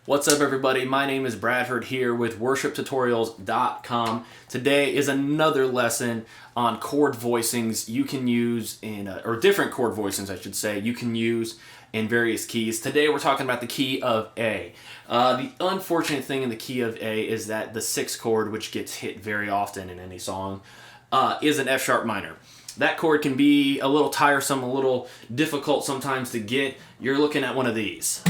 What's up, everybody? My name is Bradford here with worshiptutorials.com. Today is another lesson on chord voicings you can use or different chord voicings, I should say, you can use in various keys. Today we're talking about the key of A. The unfortunate thing in the key of A is that the 6th chord, which gets hit very often in any song, is an F sharp minor. That chord can be a little tiresome, a little difficult sometimes to get. You're looking at one of these.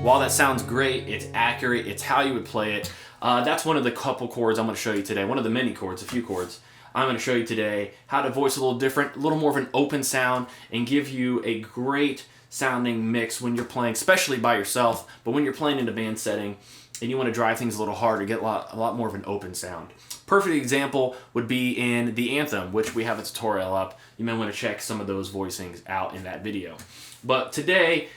While that sounds great, it's accurate, it's how you would play it. That's one of the couple chords I'm going to show you today. One of the many chords, a few chords. I'm going to show you today how to voice a little different, a little more of an open sound, and give you a great sounding mix when you're playing, especially by yourself, but when you're playing in a band setting and you want to drive things a little harder, get a lot more of an open sound. Perfect example would be in the anthem, which we have a tutorial up. You may want to check some of those voicings out in that video. But today,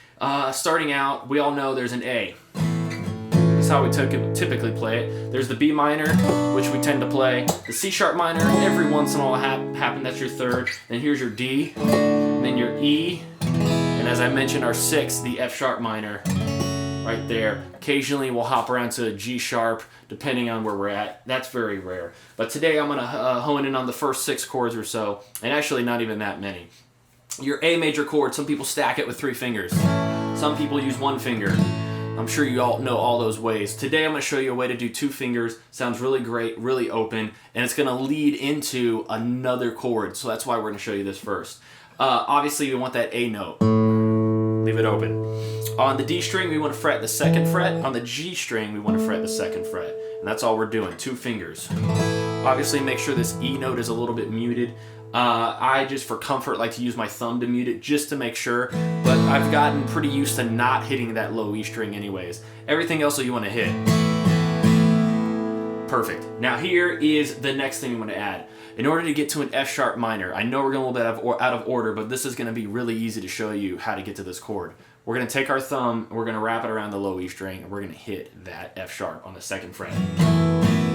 starting out, we all know there's an A. That's how we typically play it. There's the B minor, which we tend to play. The C sharp minor, every once in a while happen. That's your 3rd. Then here's your D, and then your E, and as I mentioned, our 6th, the F sharp minor, right there. Occasionally we'll hop around to a G sharp, depending on where we're at. That's very rare. But today I'm going to hone in on the first 6 chords or so, and actually not even that many. Your A major chord, some people stack it with 3 fingers. Some people use 1 finger. I'm sure you all know all those ways. Today I'm going to show you a way to do 2 fingers. Sounds really great, really open, and it's going to lead into another chord. So that's why we're going to show you this first. Obviously we want that A note. Leave it open. On the D string we want to fret the 2nd fret. On the G string we want to fret the 2nd fret. And that's all we're doing, 2 fingers. Obviously make sure this E note is a little bit muted. I just, for comfort, like to use my thumb to mute it just to make sure, but I've gotten pretty used to not hitting that low E string anyways. Everything else that you want to hit. Perfect. Now here is the next thing we want to add. In order to get to an F sharp minor, I know we're going a little bit out of order, but this is going to be really easy to show you how to get to this chord. We're going to take our thumb, we're going to wrap it around the low E string, and we're going to hit that F sharp on the 2nd fret.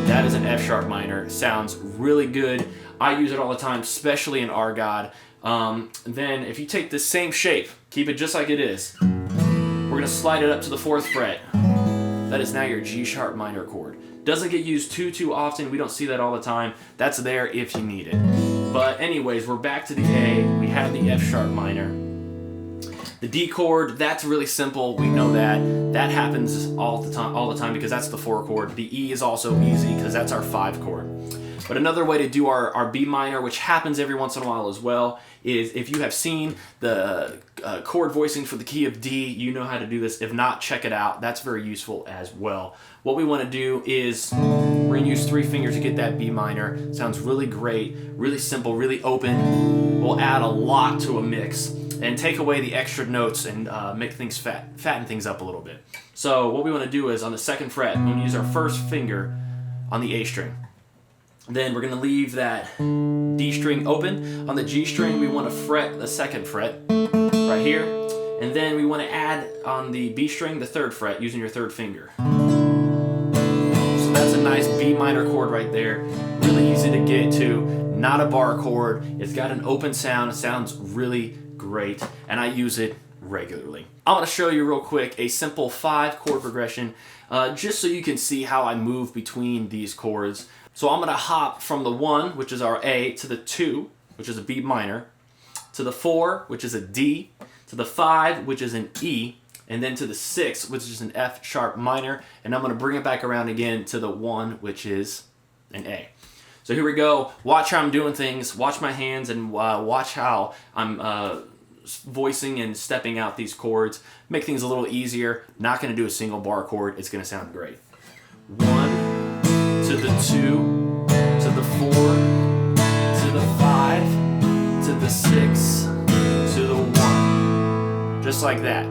That is an F sharp minor. Sounds really good. I use it all the time, especially in Our God. Then if you take the same shape, keep it just like it is, we're going to slide it up to the 4th fret. That is now your G sharp minor chord. Doesn't get used too often. We don't see that all the time. That's there if you need it. But anyways, we're back to the A. We have the F sharp minor. The D chord, that's really simple. We know that. That happens all the time because that's the 4 chord. The E is also easy because that's our 5 chord. But another way to do our B minor, which happens every once in a while as well, is if you have seen the chord voicing for the key of D, you know how to do this. If not, check it out. That's very useful as well. What we want to do is we're going to use 3 fingers to get that B minor. Sounds really great, really simple, really open. We'll add a lot to a mix and take away the extra notes and make things fatten things up a little bit. So what we want to do is on the 2nd fret, we're going to use our 1st finger on the A string. Then we're going to leave that D string open. On the G string, we want to fret the 2nd fret right here. And then we want to add on the B string the 3rd fret using your 3rd finger. So that's a nice B minor chord right there. Really easy to get to. Not a bar chord. It's got an open sound. It sounds really great, and I use it regularly. I'm going to show you real quick a simple 5 chord progression just so you can see how I move between these chords. So I'm going to hop from the 1, which is our A, to the 2, which is a B minor, to the 4, which is a D, to the 5, which is an E, and then to the 6, which is an F sharp minor, and I'm going to bring it back around again to the 1, which is an A. So here we go. Watch how I'm doing things, watch my hands, and watch how I'm voicing and stepping out these chords. Make things a little easier. Not going to do a single bar chord. It's going to sound great. 1 to the 2 to the 4 to the 5 to the 6 to the 1. Just like that.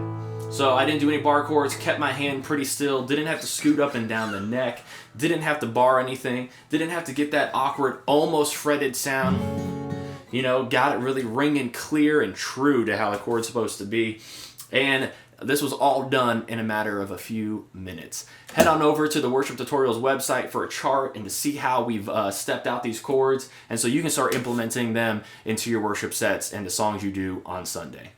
So I didn't do any bar chords, kept my hand pretty still, didn't have to scoot up and down the neck, didn't have to bar anything, didn't have to get that awkward, almost fretted sound. You know, got it really ringing clear and true to how the chord's supposed to be. And this was all done in a matter of a few minutes. Head on over to the Worship Tutorials website for a chart and to see how we've stepped out these chords, and so you can start implementing them into your worship sets and the songs you do on Sunday.